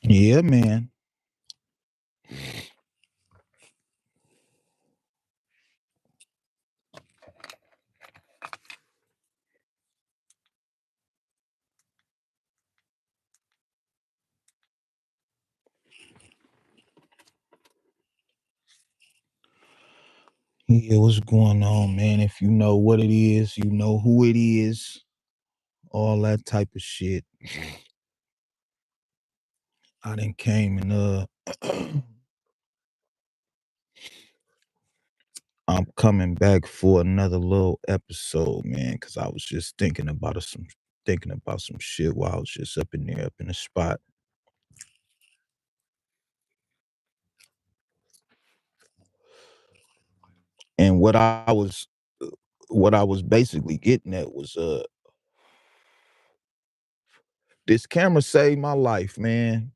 Yeah, man. Yeah, what's going on, man? If you know what it is, you know who it is, all that type of shit. I done came and I'm coming back for another little episode, man, because I was just thinking about some shit while I was just up in the spot. And what I was basically getting at was this camera saved my life, man.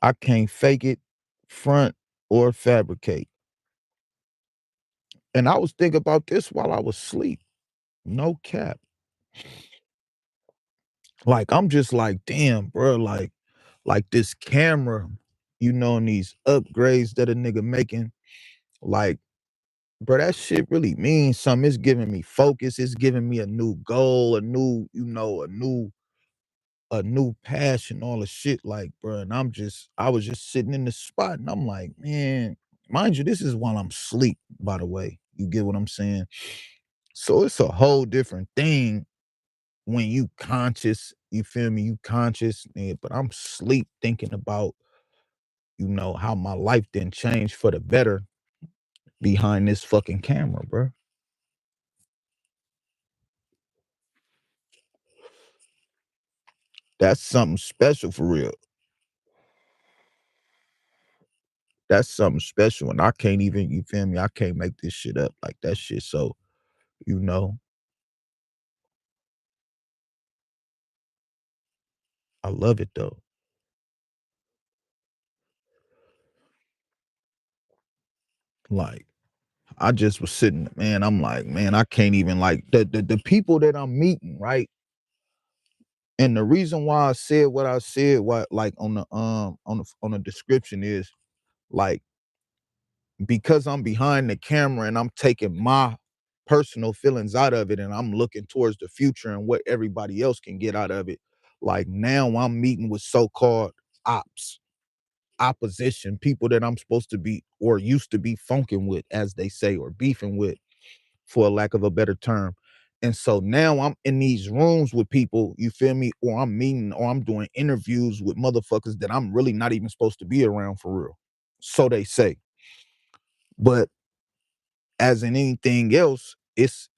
I can't fake it, front, or fabricate. And I was thinking about this while I was asleep. No cap. Like I'm just like, damn, bro, like this camera, and these upgrades that a nigga making, like, bro, that shit really means something. It's giving me focus, it's giving me a new goal, a new, a new passion, all the shit, like, bro. And I was just sitting in the spot and I'm like, man, mind you, this is while I'm asleep, by the way. You get what I'm saying? So it's a whole different thing when you conscious, you feel me? You conscious, but I'm sleep thinking about, how my life didn't change for the better behind this fucking camera, bro. That's something special for real. That's something special. And I can't even, you feel me? I can't make this shit up like that shit. So, you know, I love it though. Like, I just was sitting, man. I'm like, man, I can't even like the people that I'm meeting, right? And the reason why I said what I said, what like on the description is like because I'm behind the camera and I'm taking my personal feelings out of it and I'm looking towards the future and what everybody else can get out of it. Like now I'm meeting with so-called ops, opposition, people that I'm supposed to be or used to be funking with, as they say, or beefing with, for a lack of a better term. And so now I'm in these rooms with people, you feel me? Or I'm meeting or I'm doing interviews with motherfuckers that I'm really not even supposed to be around for real. So they say. But as in anything else, it's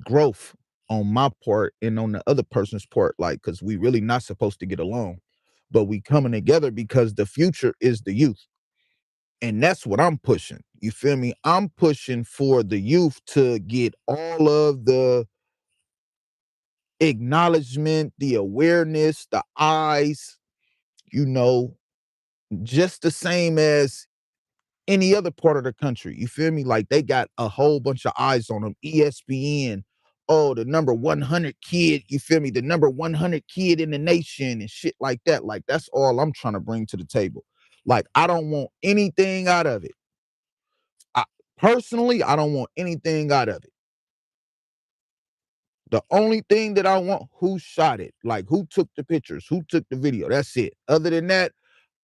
growth on my part and on the other person's part, like because we really not supposed to get along. But we coming together because the future is the youth. And that's what I'm pushing. You feel me? I'm pushing for the youth to get all of the acknowledgement, the awareness, the eyes, you know, just the same as any other part of the country. You feel me? Like they got a whole bunch of eyes on them. ESPN, oh, the number 100 kid, you feel me? The number 100 kid in the nation and shit like that. Like that's all I'm trying to bring to the table. Like I don't want anything out of it. I, personally, I don't want anything out of it. The only thing that I want, who shot it, like who took the pictures, who took the video. That's it. Other than that,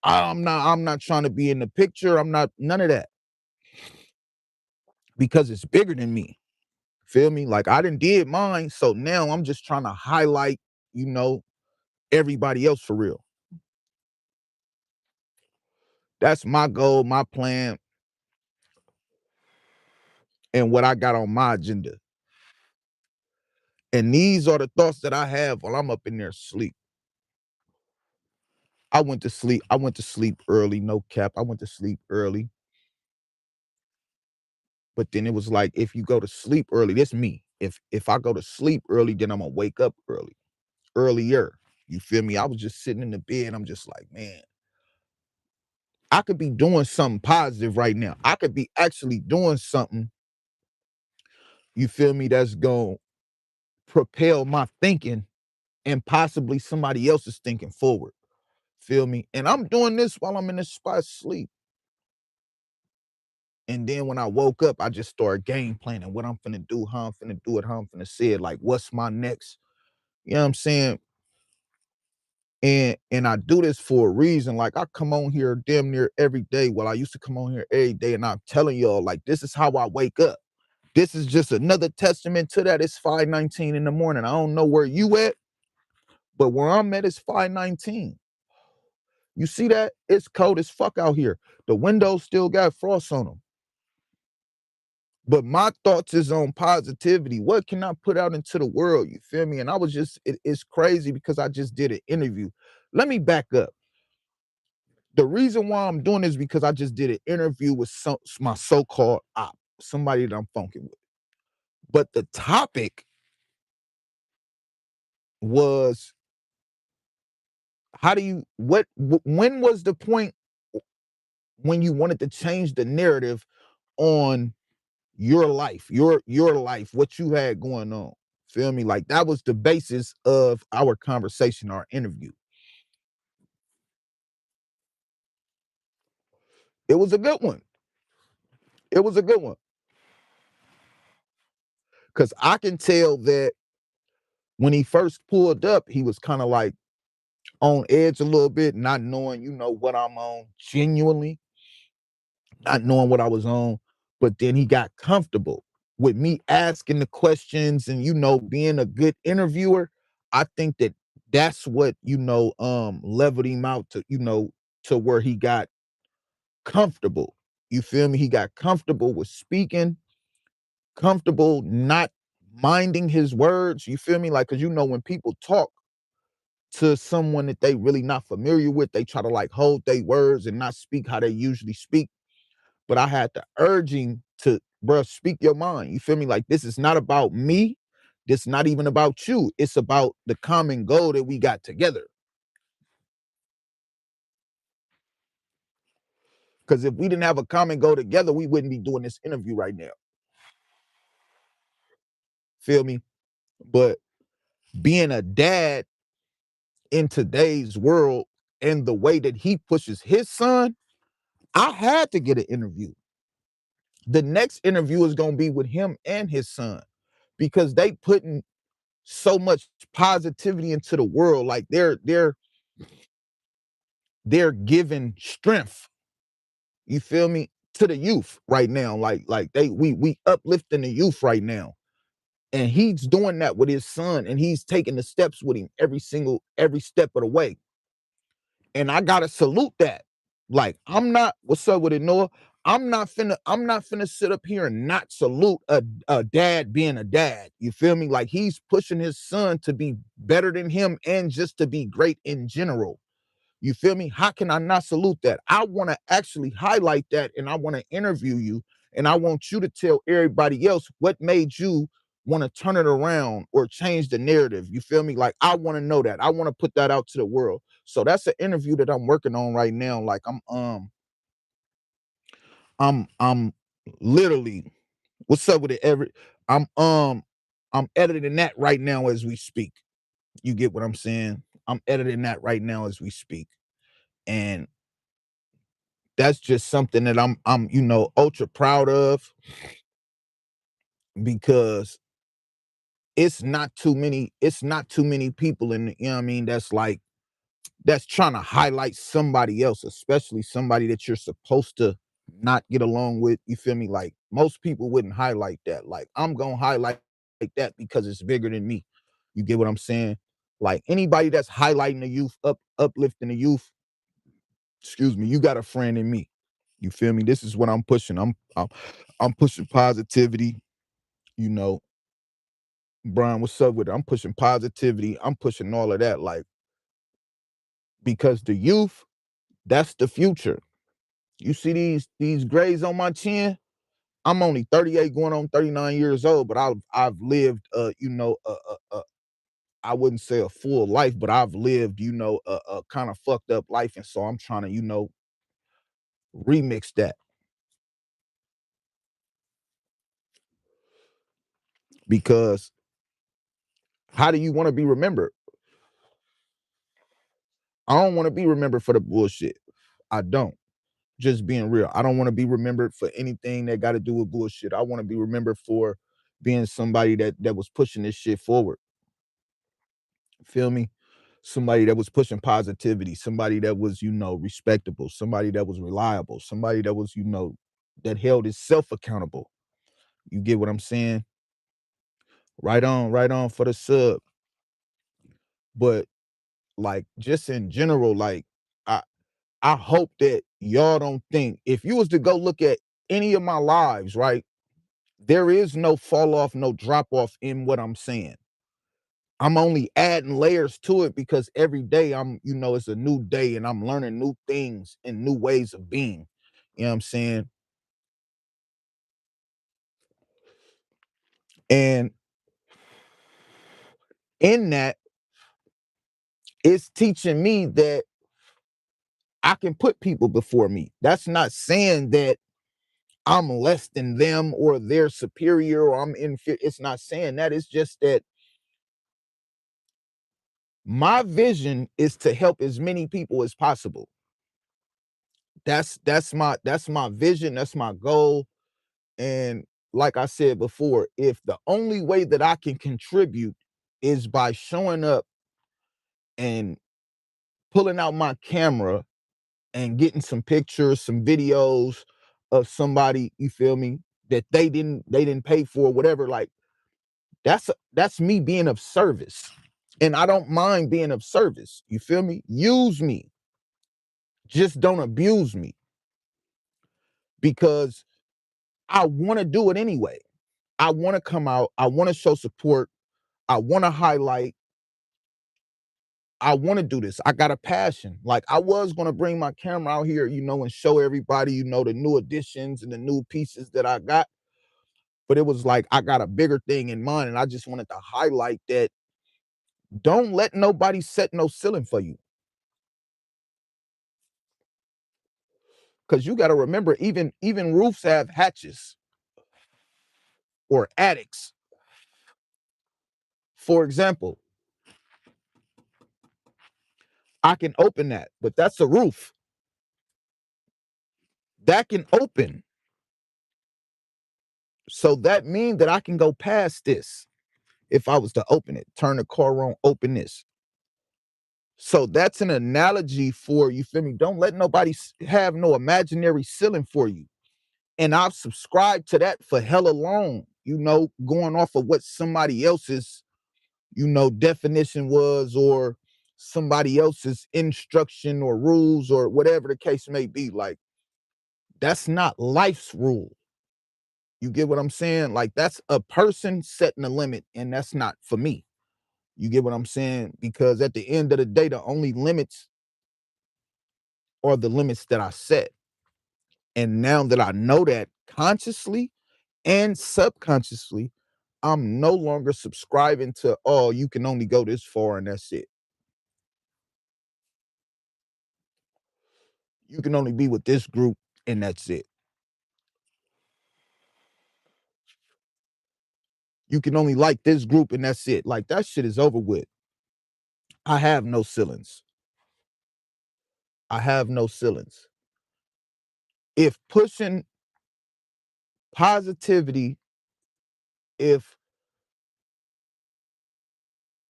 I'm not trying to be in the picture. I'm not none of that because it's bigger than me. Feel me? Like I didn't did mine, so now I'm just trying to highlight, you know, everybody else for real. That's my goal, my plan, and what I got on my agenda. And these are the thoughts that I have while I'm up in there sleep. I went to sleep. I went to sleep early, no cap. I went to sleep early. But then it was like if you go to sleep early, that's me. If I go to sleep early, then I'm gonna wake up early, earlier. You feel me? I was just sitting in the bed. I'm just like, man, I could be doing something positive right now. I could be actually doing something, you feel me, that's going to propel my thinking and possibly somebody else's thinking forward. Feel me? And I'm doing this while I'm in this spot sleep. And then when I woke up, I just started game planning what I'm finna do, how I'm finna do it, how I'm finna say it, like what's my next, you know what I'm saying? And I do this for a reason. Like I come on here damn near every day. Well, I used to come on here every day, and I'm telling y'all, like, this is how I wake up. This is just another testament to that. It's 5:19 in the morning. I don't know where you at, but where I'm at is 5:19. You see that? It's cold as fuck out here. The windows still got frost on them. But my thoughts is on positivity. What can I put out into the world? You feel me? And I was just, it's crazy because I just did an interview. Let me back up. The reason why I'm doing this is because I just did an interview with my so-called op, somebody that I'm funking with. But the topic was, how do you, when was the point when you wanted to change the narrative on your life, your life, what you had going on? Feel me? Like that was the basis of our conversation, our interview. It was a good one. It was a good one. Cause I can tell that when he first pulled up, he was kind of like on edge a little bit, not knowing, what I'm on, genuinely, not knowing what I was on. But then he got comfortable with me asking the questions and, being a good interviewer. I think that that's what, leveled him out to, to where he got comfortable. You feel me? He got comfortable with speaking, comfortable not minding his words. You feel me? Like, cause when people talk to someone that they really not familiar with, they try to like hold their words and not speak how they usually speak. But I had to urge him to, bro, speak your mind. You feel me? Like, this is not about me. This is not even about you. It's about the common goal that we got together. Because if we didn't have a common goal together, we wouldn't be doing this interview right now. Feel me? But being a dad in today's world and the way that he pushes his son, I had to get an interview. The next interview is going to be with him and his son because they putting so much positivity into the world. Like they're giving strength, you feel me, to the youth right now. Like we uplifting the youth right now. And he's doing that with his son, and he's taking the steps with him every step of the way. And I gotta salute that. Like, I'm not, what's up with it, Noah? I'm not finna sit up here and not salute a dad being a dad. You feel me? Like, he's pushing his son to be better than him and just to be great in general. You feel me? How can I not salute that? I want to actually highlight that, and I want to interview you, and I want you to tell everybody else what made you want to turn it around or change the narrative. You feel me? Like, I want to know that. I want to put that out to the world. So that's an interview that I'm working on right now. Like, I'm literally, what's up with it? I'm um I'm editing that right now as we speak. You get what I'm saying? I'm editing that right now as we speak. And that's just something that I'm ultra proud of, because it's not too many people in the, what I mean, that's like, that's trying to highlight somebody else, especially somebody that you're supposed to not get along with. You feel me? Like, most people wouldn't highlight that. Like, I'm gonna highlight like that because it's bigger than me. You get what I'm saying? Like, anybody that's highlighting the youth, uplifting the youth, excuse me, you got a friend in me. You feel me? This is what I'm pushing. I'm pushing positivity. You know, Brian, what's up with it? I'm pushing positivity. I'm pushing all of that, like, because the youth, that's the future. You see these grays on my chin? I'm only 38, going on 39 years old, but I've lived, I wouldn't say a full life, but I've lived, a kind of fucked up life, and so I'm trying to, remix that, because how do you want to be remembered? I don't want to be remembered for the bullshit. I don't. Just being real. I don't want to be remembered for anything that got to do with bullshit. I want to be remembered for being somebody that was pushing this shit forward. Feel me? Somebody that was pushing positivity, somebody that was, respectable, somebody that was reliable, somebody that was, that held itself accountable. You get what I'm saying? Right on for the sub. But like just in general, like I I hope that y'all don't think if you was to go look at any of my lives, right? There is no fall off, no drop off in what I'm saying. I'm only adding layers to it because every day it's a new day and I'm learning new things and new ways of being. You know what I'm saying? And in that, it's teaching me that I can put people before me. That's not saying that I'm less than them or they're superior or I'm inferior. It's not saying that. It's just that my vision is to help as many people as possible. That's my vision, that's my goal. And like I said before, if the only way that I can contribute is by showing up and pulling out my camera and getting some pictures, some videos of somebody, you feel me, that they didn't pay for, whatever, like that's me being of service. And I don't mind being of service. You feel me? Use me. Just don't abuse me because I want to do it anyway. I want to come out. I want to show support. I want to highlight. I want to do this. I got a passion. Like I was going to bring my camera out here, and show everybody, the new additions and the new pieces that I got. But it was like I got a bigger thing in mind. And I just wanted to highlight that don't let nobody set no ceiling for you. Because you got to remember, even roofs have hatches or attics. For example, I can open that, but that's a roof. That can open. So that means that I can go past this if I was to open it, turn the car on, open this. So that's an analogy for, you feel me? Don't let nobody have no imaginary ceiling for you. And I've subscribed to that for hella long, going off of what somebody else's, definition was, or somebody else's instruction or rules or whatever the case may be. Like, that's not life's rule. You get what I'm saying? Like, that's a person setting a limit, and that's not for me. You get what I'm saying? Because at the end of the day, the only limits are the limits that I set. And now that I know that consciously and subconsciously, I'm no longer subscribing to, oh, you can only go this far and that's it. You can only be with this group and that's it. You can only like this group and that's it. Like that shit is over with. I have no ceilings. I have no ceilings. If pushing positivity, if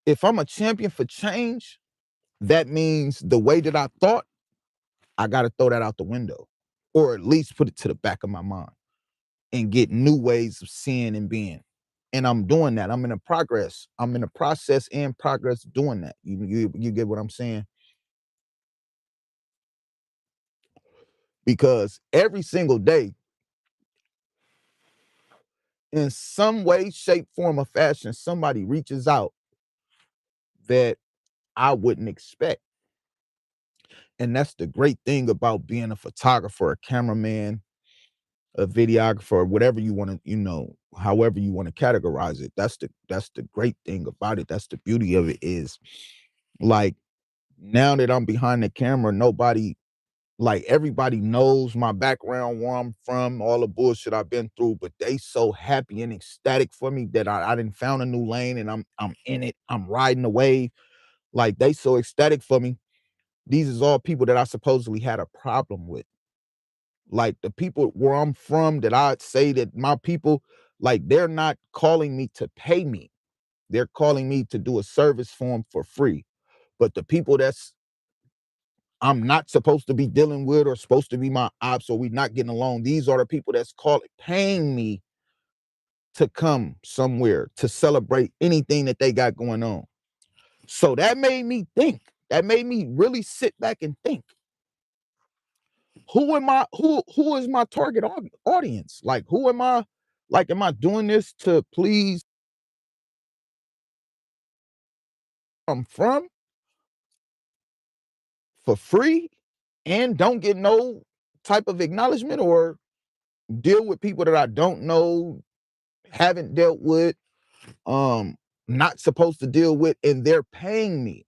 if I'm a champion for change, that means the way that I thought, I got to throw that out the window, or at least put it to the back of my mind and get new ways of seeing and being. And I'm doing that. I'm in a progress. I'm in a process and progress doing that. You get what I'm saying? Because every single day, in some way, shape, form, or fashion, somebody reaches out that I wouldn't expect. And that's the great thing about being a photographer, a cameraman, a videographer, whatever you want to, however you want to categorize it. That's the great thing about it. That's the beauty of it is like now that I'm behind the camera, like everybody knows my background, where I'm from, all the bullshit I've been through, but they so happy and ecstatic for me that I didn't found a new lane and I'm in it. I'm riding the wave. Like they so ecstatic for me These is all people that I supposedly had a problem with. Like the people where I'm from that I'd say that my people, like they're not calling me to pay me. They're calling me to do a service for them for free. But the people that's I'm not supposed to be dealing with or supposed to be my ops or we not getting along, these are the people that's paying me to come somewhere to celebrate anything that they got going on. So that made me think. That made me really sit back and think. Who is my target audience? Like who am I? Like am I doing this to please I'm from for free and don't get no type of acknowledgement or deal with people that I don't know, haven't dealt with, um, not supposed to deal with, and they're paying me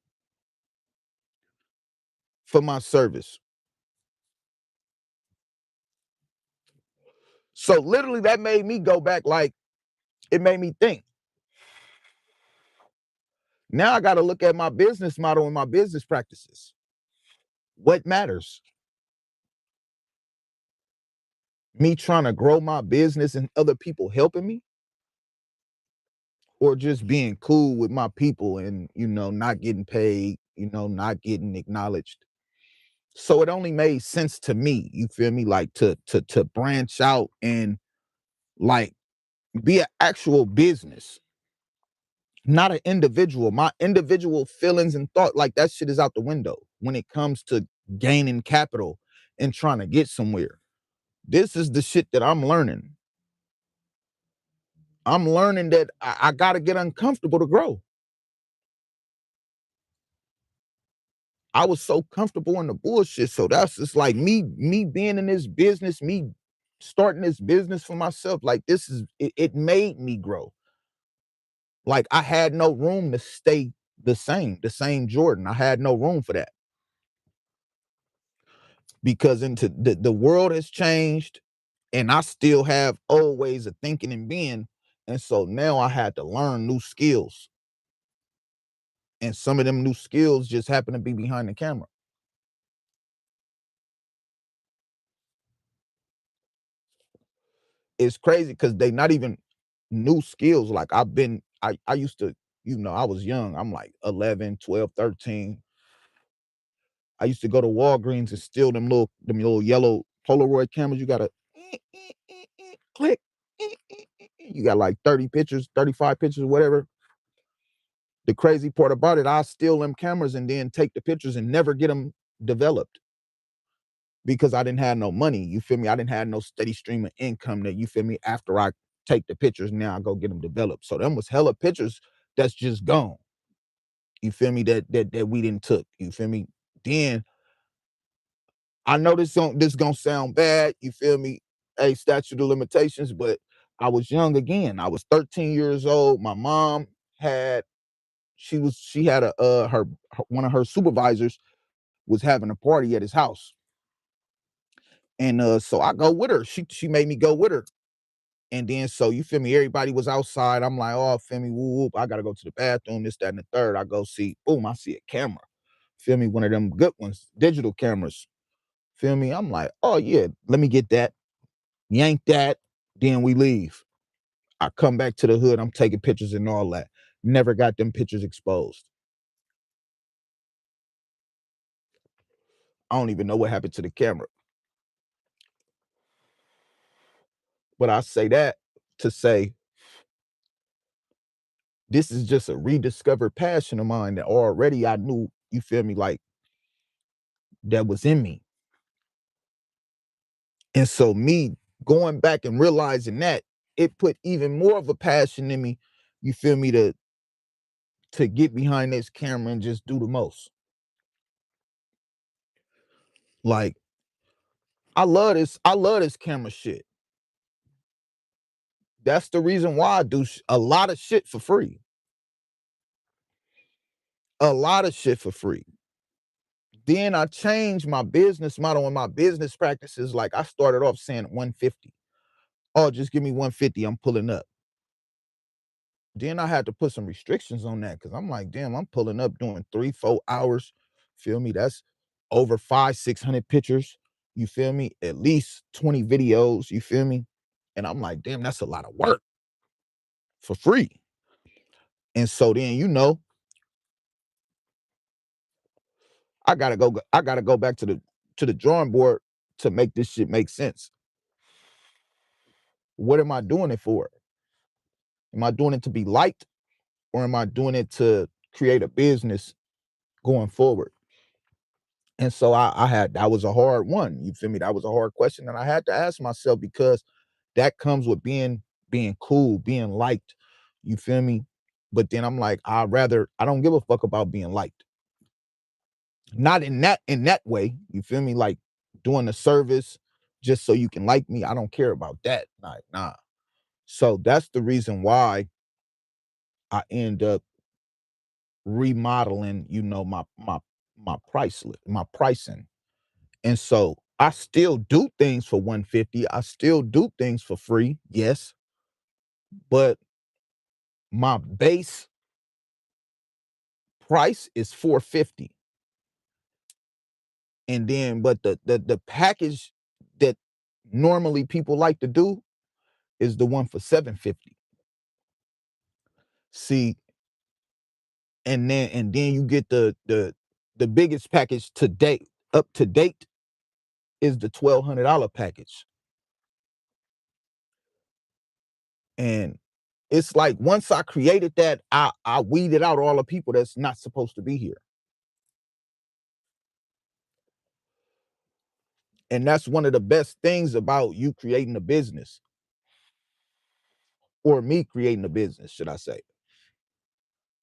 for my service. So literally that made me go back, like it made me think. Now I got to look at my business model and my business practices. What matters? Me trying to grow my business and other people helping me, or just being cool with my people and not getting paid, not getting acknowledged. So it only made sense to me, you feel me, like to branch out and like be an actual business, not an individual. My individual feelings and thought, like that shit is out the window when it comes to gaining capital and trying to get somewhere. This is the shit that I'm learning. I'm learning that I gotta get uncomfortable to grow. I was so comfortable in the bullshit. So that's just like me being in this business, me starting this business for myself. Like it made me grow. Like I had no room to stay the same Jordan. I had no room for that because into the world has changed and I still have old ways of thinking and being. And so now I had to learn new skills. And some of them new skills just happen to be behind the camera. It's crazy because they not even new skills. Like I used to, I was young. I'm like 11, 12, 13. I used to go to Walgreens and steal them little yellow Polaroid cameras. You gotta click. You got like 30 pictures, 35 pictures, whatever. The crazy part about it, I steal them cameras and then take the pictures and never get them developed because I didn't have no money. You feel me? I didn't have no steady stream of income that, you feel me, after I take the pictures, now I go get them developed. So them was hella pictures that's just gone. You feel me? That we didn't took. You feel me? Then I know this gonna sound bad, you feel me? Hey, statute of limitations, but I was young again. I was 13 years old. My mom had she had one of her supervisors was having a party at his house. And so I go with her. She made me go with her. And then so you feel me, everybody was outside. I'm like, oh, feel me, whoop, whoop. I gotta go to the bathroom, this, that, and the third. I go see, boom, I see a camera. Feel me, one of them good ones, digital cameras. Feel me? I'm like, oh yeah, let me get that. Yank that, then we leave. I come back to the hood, I'm taking pictures and all that. Never got them pictures exposed. I don't even know what happened to the camera. But I say that to say this is just a rediscovered passion of mine that already I knew, you feel me, like that was in me. And so me going back and realizing that, it put even more of a passion in me, you feel me, to get behind this camera and just do the most. Like I love this camera shit. That's the reason why I do a lot of shit for free. A lot of shit for free. Then I changed my business model and my business practices. Like I started off saying 150. Oh, just give me 150. I'm pulling up. Then I had to put some restrictions on that because I'm like, damn, I'm pulling up doing 3, 4 hours. Feel me? over 500-600 pictures, you feel me? At least 20 videos, you feel me? And I'm like, damn, that's a lot of work for free. And so then, I gotta go back to the drawing board to make this shit make sense. What am I doing it for? Am I doing it to be liked, or am I doing it to create a business going forward? And so I had that was a hard one. You feel me? That was a hard question that I had to ask myself, because that comes with being cool, being liked. You feel me? But then I'm like, I don't give a fuck about being liked. Not in that way. You feel me? Like doing a service just so you can like me. I don't care about that. Like, nah. So that's the reason why I end up remodeling, my pricing. And so I still do things for 150. I still do things for free, yes, but my base price is 450. And then but the package that normally people like to do is the one for 750. See, and then you get the biggest package to date, up to date, is the $1,200 package. And it's like once I created that, I weeded out all the people that's not supposed to be here. And that's one of the best things about you creating a business, or me creating a business, should I say.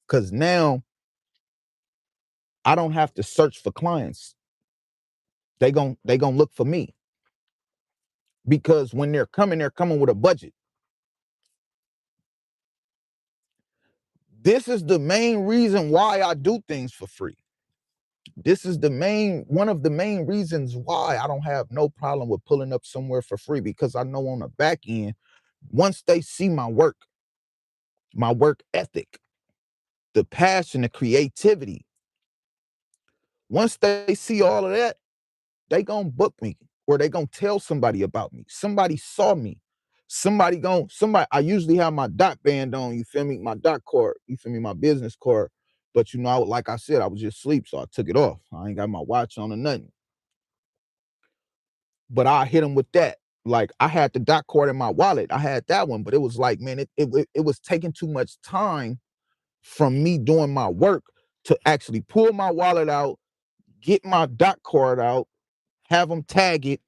Because now I don't have to search for clients. They gonna look for me, because when they're coming with a budget. This is the main reason why I do things for free. This is one of the main reasons why I don't have no problem with pulling up somewhere for free, because I know on the back end, once they see my work ethic, the passion, the creativity, once they see all of that, they gonna book me, or they gonna tell somebody about me. Somebody saw me. Somebody, I usually have my dot band on, you feel me? My dot card, you feel me? My business card. But like I said, I was just asleep, so I took it off. I ain't got my watch on or nothing. But I hit them with that. Like, I had the dot card in my wallet. I had that one, but it was like, man, it was taking too much time from me doing my work to actually pull my wallet out, get my dot card out, have them tag it,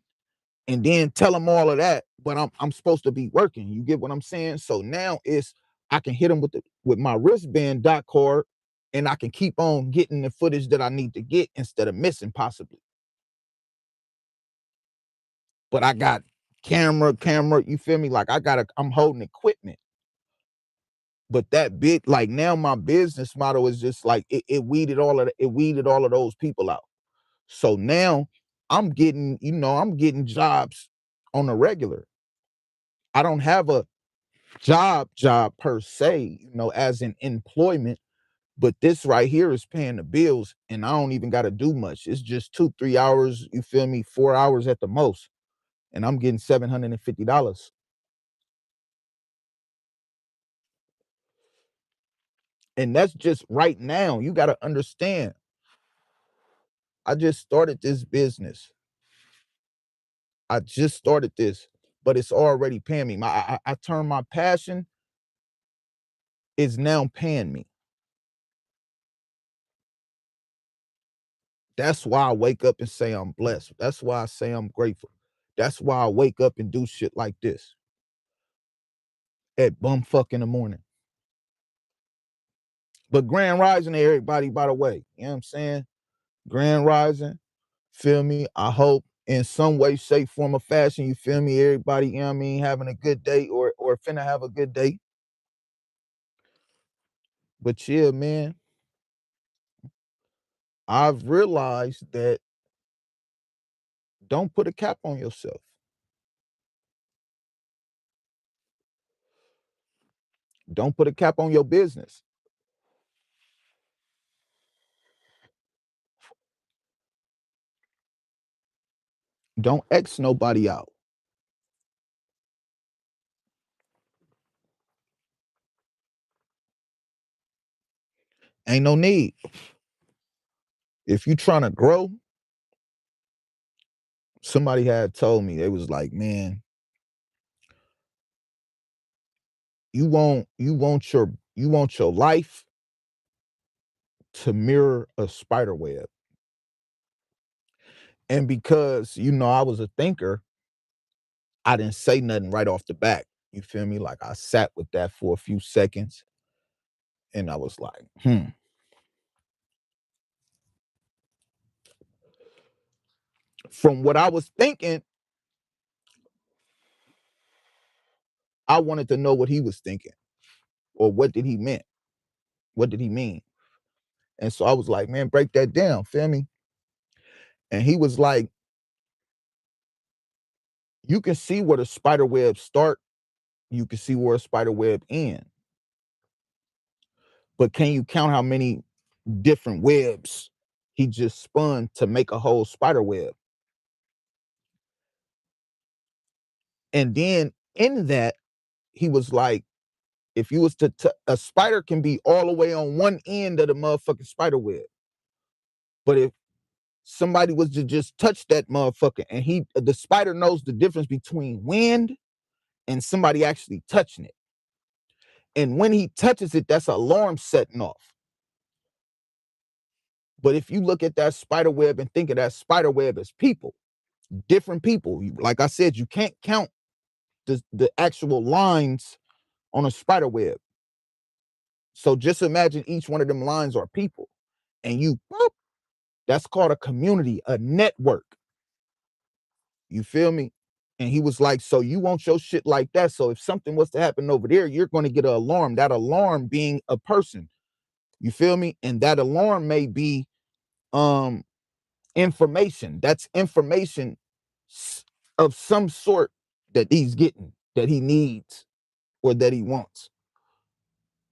and then tell them all of that. But I'm supposed to be working. You get what I'm saying? So now I can hit them with my wristband dot card, and I can keep on getting the footage that I need to get instead of missing possibly. But I got camera, you feel me? Like I'm holding equipment. But that big, like, now my business model is just like it weeded all of those people out. So now I'm getting jobs on a regular. I don't have a job per se, as in employment, but this right here is paying the bills, and I don't even got to do much. It's just 2-3 hours, you feel me? 4 hours at the most, and I'm getting $750. And that's just right now. You got to understand, I just started this business. I just started this, but it's already paying me. I turn my passion is now paying me. That's why I wake up and say I'm blessed. That's why I say I'm grateful. That's why I wake up and do shit like this at bumfuck in the morning. But grand rising to everybody, by the way. You know what I'm saying? Grand rising. Feel me? I hope in some way, shape, form, or fashion, you feel me? Everybody, you know what I mean, having a good day, or finna have a good day. But yeah, man, I've realized that don't put a cap on yourself. Don't put a cap on your business. Don't X nobody out. Ain't no need. If you trying to grow, somebody had told me, they was like, man, you want your life to mirror a spider web. And because I was a thinker, I didn't say nothing right off the bat. You feel me? Like I sat with that for a few seconds and I was like, From what I was thinking, I wanted to know what he was thinking or what did he meant? What did he mean? And so I was like, man, break that down, feel me? And he was like, you can see where the spider web start, you can see where a spider web end. But can you count how many different webs he just spun to make a whole spider web? And then in that, he was like, if you was to a spider can be all the way on one end of the motherfucking spider web. But if somebody was to just touch that motherfucker and the spider knows the difference between wind and somebody actually touching it. And when he touches it, that's an alarm setting off. But if you look at that spider web and think of that spider web as people, different people, like I said, you can't count the actual lines on a spider web. So just imagine each one of them lines are people. And boop, that's called a community, a network. You feel me? And he was like, so you want your shit like that. So if something was to happen over there, you're going to get an alarm. That alarm being a person. You feel me? And that alarm may be um information. That's information of some sort that he's getting, that he needs, or that he wants.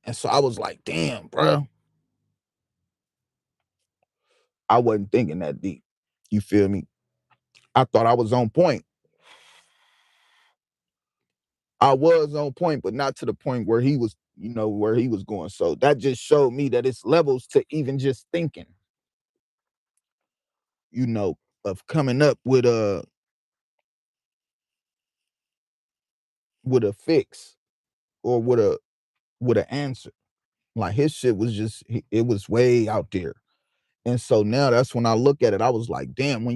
And so I was like, damn, bro. I wasn't thinking that deep. You feel me? I thought I was on point. I was on point, but not to the point where he was, where he was going. So that just showed me that it's levels to even just thinking, you know, of coming up with a fix or with an answer. Like his shit was it was way out there. And so now that's when I look at it, I was like, damn,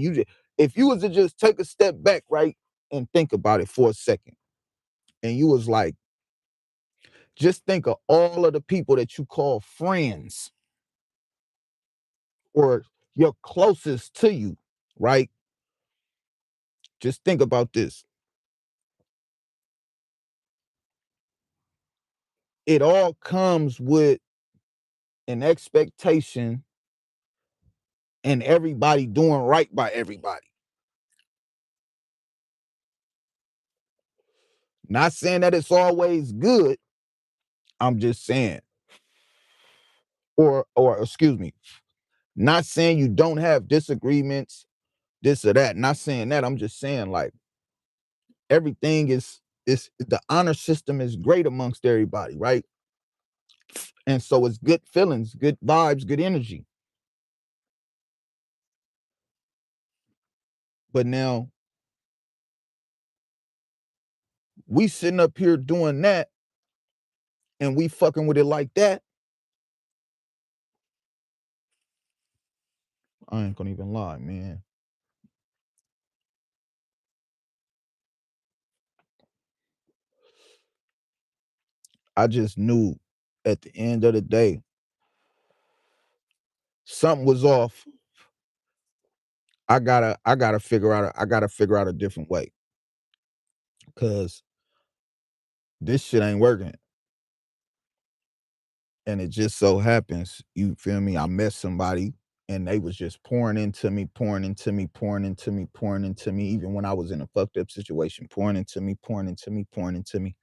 if you was to just take a step back, right, and think about it for a second, and you was like, just think of all of the people that you call friends or your closest to you, right? Just think about this. It all comes with an expectation and everybody doing right by everybody. Not saying that it's always good. I'm just saying, or excuse me, not saying you don't have disagreements, this or that. Not saying that. I'm just saying like everything is the honor system is great amongst everybody, right? And so it's good feelings, good vibes, good energy. But now we sitting up here doing that and we fucking with it like that. I ain't gonna even lie, man. I just knew at the end of the day, something was off. I gotta figure out a different way. Cause this shit ain't working. And it just so happens, you feel me? I met somebody and they was just pouring into me, pouring into me, pouring into me, pouring into me, even when I was in a fucked up situation, pouring into me, pouring into me, pouring into me.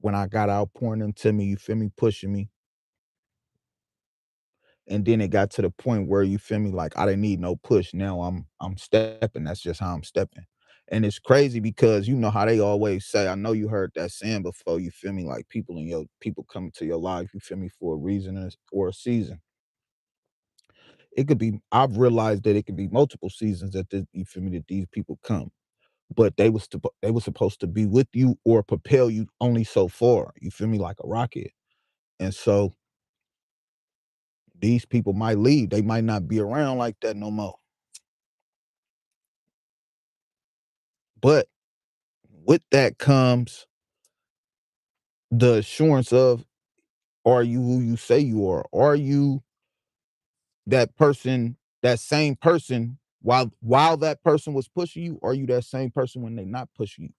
When I got out, pouring into me, you feel me, pushing me. And then it got to the point where, you feel me, like I didn't need no push. Now I'm stepping. That's just how I'm stepping. And it's crazy because you know how they always say, I know you heard that saying before, you feel me, like people come to your life, you feel me, for a reason or a season. It could be, I've realized that it could be multiple seasons that you feel me, that these people come. But they was supposed to be with you or propel you only so far. You feel me, like a rocket. And so these people might leave. They might not be around like that no more. But with that comes the assurance of, are you who you say you are? Are you that person, that same person while that person was pushing you? Are you that same person when they not pushing you?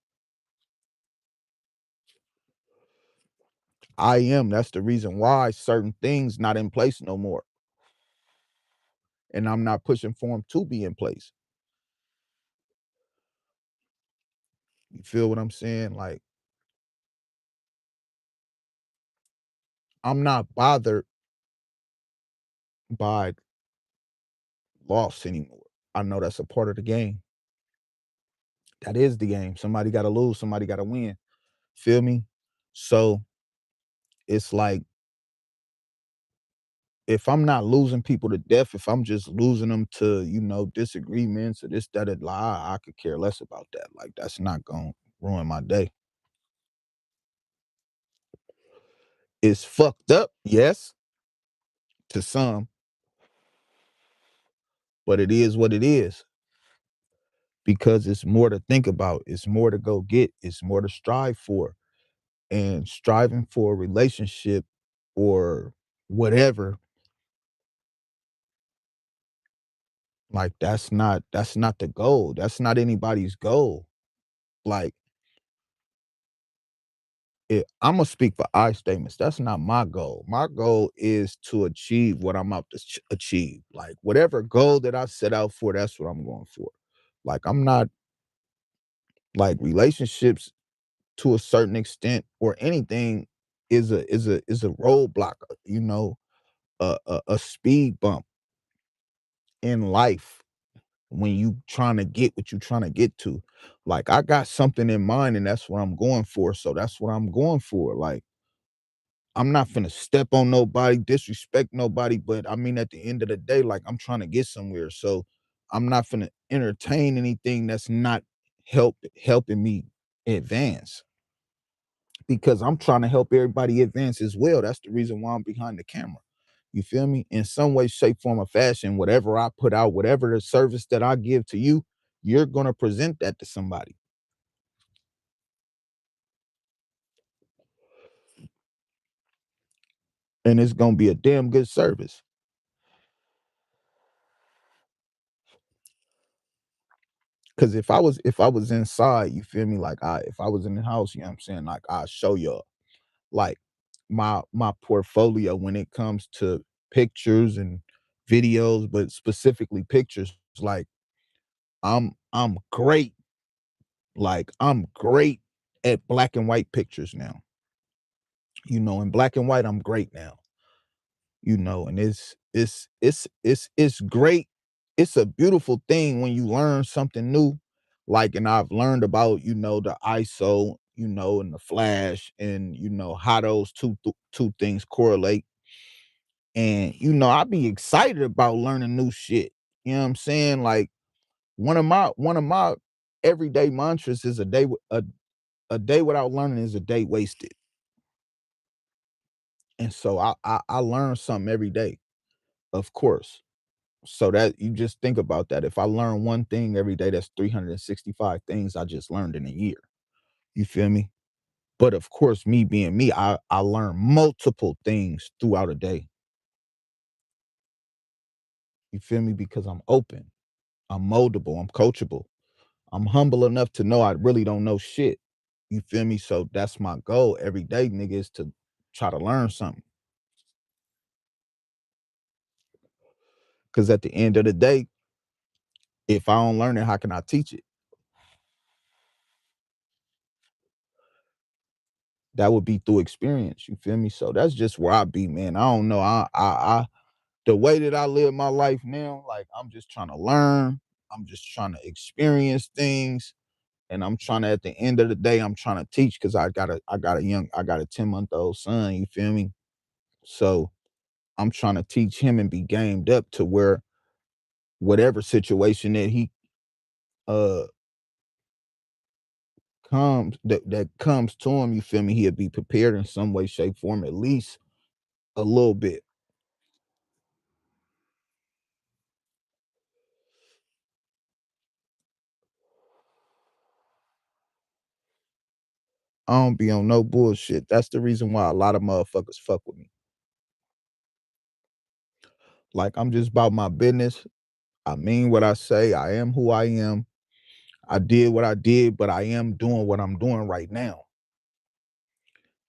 I am. That's the reason why certain things not in place no more. And I'm not pushing for them to be in place. You feel what I'm saying? Like, I'm not bothered by loss anymore. I know that's a part of the game. That is the game. Somebody got to lose, somebody got to win. Feel me? So it's like, if I'm not losing people to death, if I'm just losing them to, disagreements or this, that, and I could care less about that. Like, that's not going to ruin my day. It's fucked up, yes, to some, but it is what it is because it's more to think about. It's more to go get. It's more to strive for. And striving for a relationship or whatever, like that's not the goal. That's not anybody's goal. Like, Imma speak for I statements. That's not my goal. My goal is to achieve what I'm out to achieve. Like, whatever goal that I set out for, that's what I'm going for. Like, I'm not, like, relationships to a certain extent or anything is a roadblock, a speed bump in life when you trying to get what you trying to get to. Like, I got something in mind and that's what I'm going for. So that's what I'm going for. Like, I'm not finna step on nobody, disrespect nobody, but I mean, at the end of the day, like, I'm trying to get somewhere. So I'm not finna entertain anything that's not helping me advance because I'm trying to help everybody advance as well. That's the reason why I'm behind the camera. You feel me? In some way, shape, form, or fashion, whatever I put out, whatever the service that I give to you, you're gonna present that to somebody. And it's gonna be a damn good service. Cause if I was inside, you feel me? Like, if I was in the house, you know what I'm saying? Like, I'll show y'all like my portfolio when it comes to pictures and videos, but specifically pictures. Like, I'm great. Like, I'm great at black and white pictures now. In black and white, I'm great now. And it's great. It's a beautiful thing when you learn something new. Like, and I've learned about, the ISO, and the flash, and how those two things correlate. And I be excited about learning new shit. You know what I'm saying? Like, one of my everyday mantras is a day without learning is a day wasted. And so I learn something every day, of course. So that you just think about that. If I learn one thing every day, that's 365 things I just learned in a year. You feel me? But of course, me being me, I learn multiple things throughout a day. You feel me? Because I'm open, I'm moldable, I'm coachable. I'm humble enough to know I really don't know shit. You feel me? So that's my goal every day, nigga, is to try to learn something. Cause at the end of the day, if I don't learn it, how can I teach it? That would be through experience. You feel me? So that's just where I be, man. I don't know. I the way that I live my life now, like I'm just trying to learn. I'm just trying to experience things. And I'm trying to, at the end of the day, I'm trying to teach because I got a 10-month-old son, you feel me? So I'm trying to teach him and be gamed up to where whatever situation that he uh that comes to him, you feel me, he'll be prepared in some way, shape, form, at least a little bit. I don't be on no bullshit. That's the reason why a lot of motherfuckers fuck with me. Like I'm just about my business. I mean what I say. I am who I am. I did what I did, but I am doing what I'm doing right now.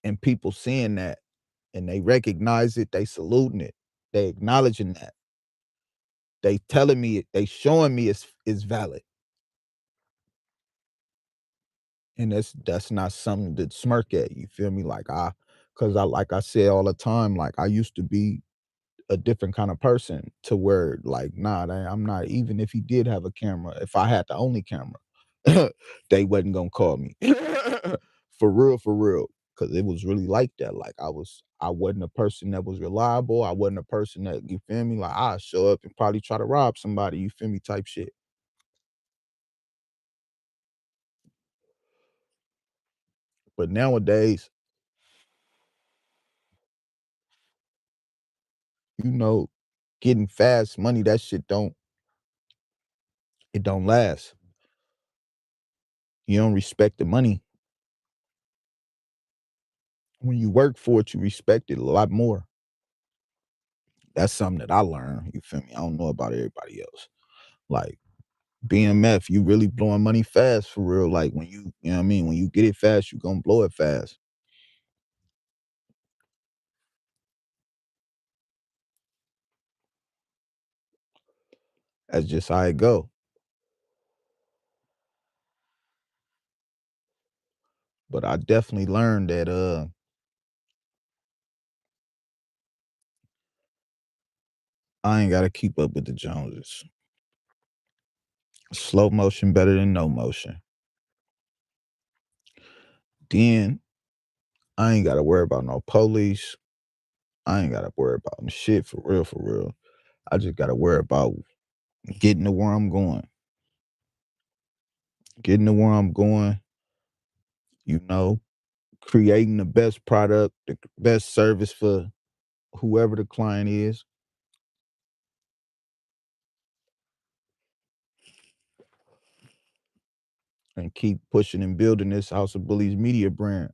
And people seeing that and they recognize it, they saluting it, they acknowledging that. They telling me it, they showing me it's valid. And that's not something to smirk at. You feel me? Cause I like I say all the time, like I used to be a different kind of person to where like, nah, I'm not, even if he did have a camera, if I had the only camera, they wasn't gonna call me. For real, for real. Cause it was really like that. Like I wasn't a person that was reliable. I wasn't a person that, you feel me? Like I show up and probably try to rob somebody, you feel me, type shit. But nowadays, you know, getting fast money, that shit it don't last. You don't respect the money. When you work for it, you respect it a lot more. That's something that I learned. You feel me? I don't know about everybody else. Like BMF, you really blowing money fast for real. Like when you know what I mean? When you get it fast, you gonna blow it fast. That's just how it go. But I definitely learned that I ain't gotta keep up with the Joneses. Slow motion better than no motion. Then I ain't gotta worry about no police. I ain't gotta worry about shit for real, for real. I just gotta worry about getting to where I'm going. Getting to where I'm going, you know, creating the best product, the best service for whoever the client is, and keep pushing and building this House of Bullies media brand.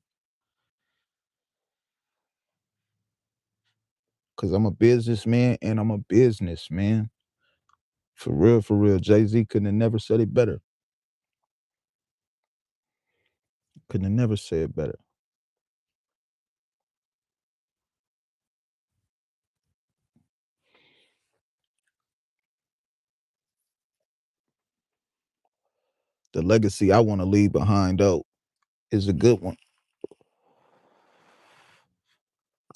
Cause I'm a businessman and I'm a businessman. For real, for real. Jay-Z couldn't have never said it better. Couldn't have never said it better. The legacy I want to leave behind, though, is a good one.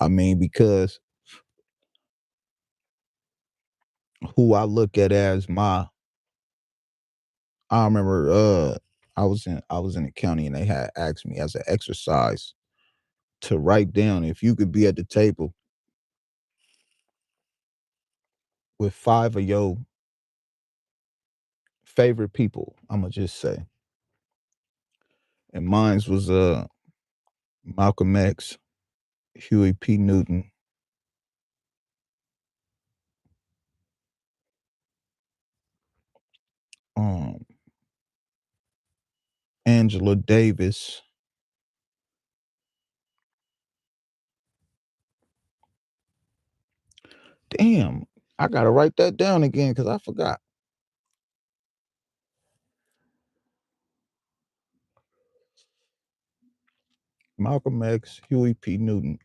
I mean, because who I look at as I remember I was in the county and they had asked me as an exercise to write down if you could be at the table with five of your favorite people, I'ma just say. And mine's was Malcolm X, Huey P. Newton, um, Angela Davis. Damn, I gotta write that down again because I forgot. Malcolm X, Huey P. Newton.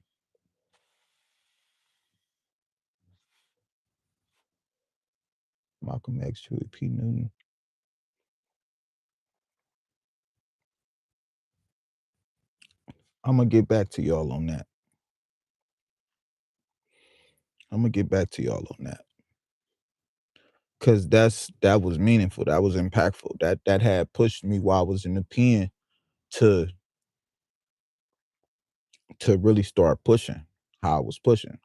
Malcolm X, Huey P. Newton. I'm gonna get back to y'all on that. I'm gonna get back to y'all on that. Cause that was meaningful. That was impactful. That had pushed me while I was in the pen to really start pushing how I was pushing.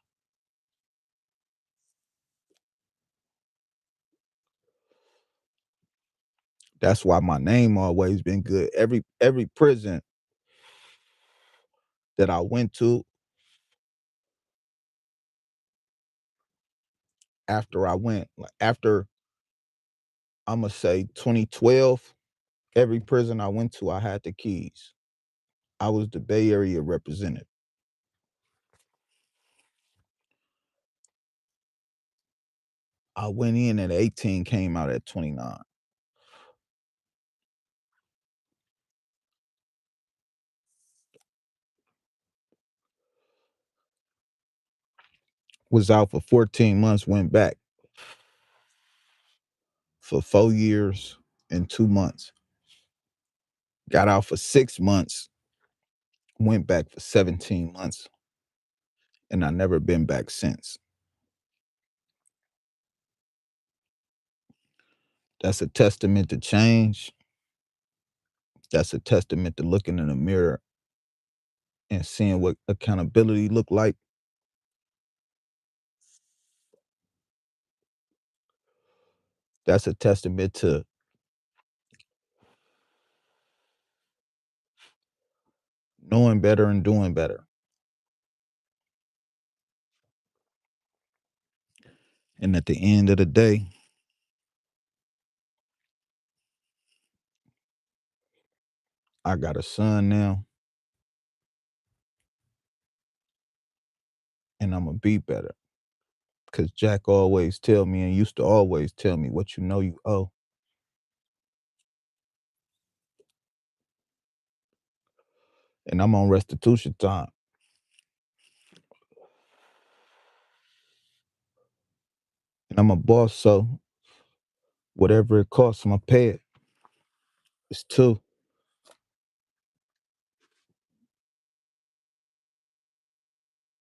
That's why my name always been good. Every prison that I went to after I went, like after I'ma say 2012, every prison I went to, I had the keys. I was the Bay Area representative. I went in at 18, came out at 29. Was out for 14 months, went back for 4 years and 2 months. Got out for 6 months, went back for 17 months, and I never been back since. That's a testament to change. That's a testament to looking in the mirror and seeing what accountability look like. That's a testament to knowing better and doing better. And at the end of the day, I got a son now, and I'ma be better. Cause Jack always tell me and used to always tell me what you know you owe. And I'm on restitution time. And I'm a boss, so whatever it costs, I'ma pay it. It's two.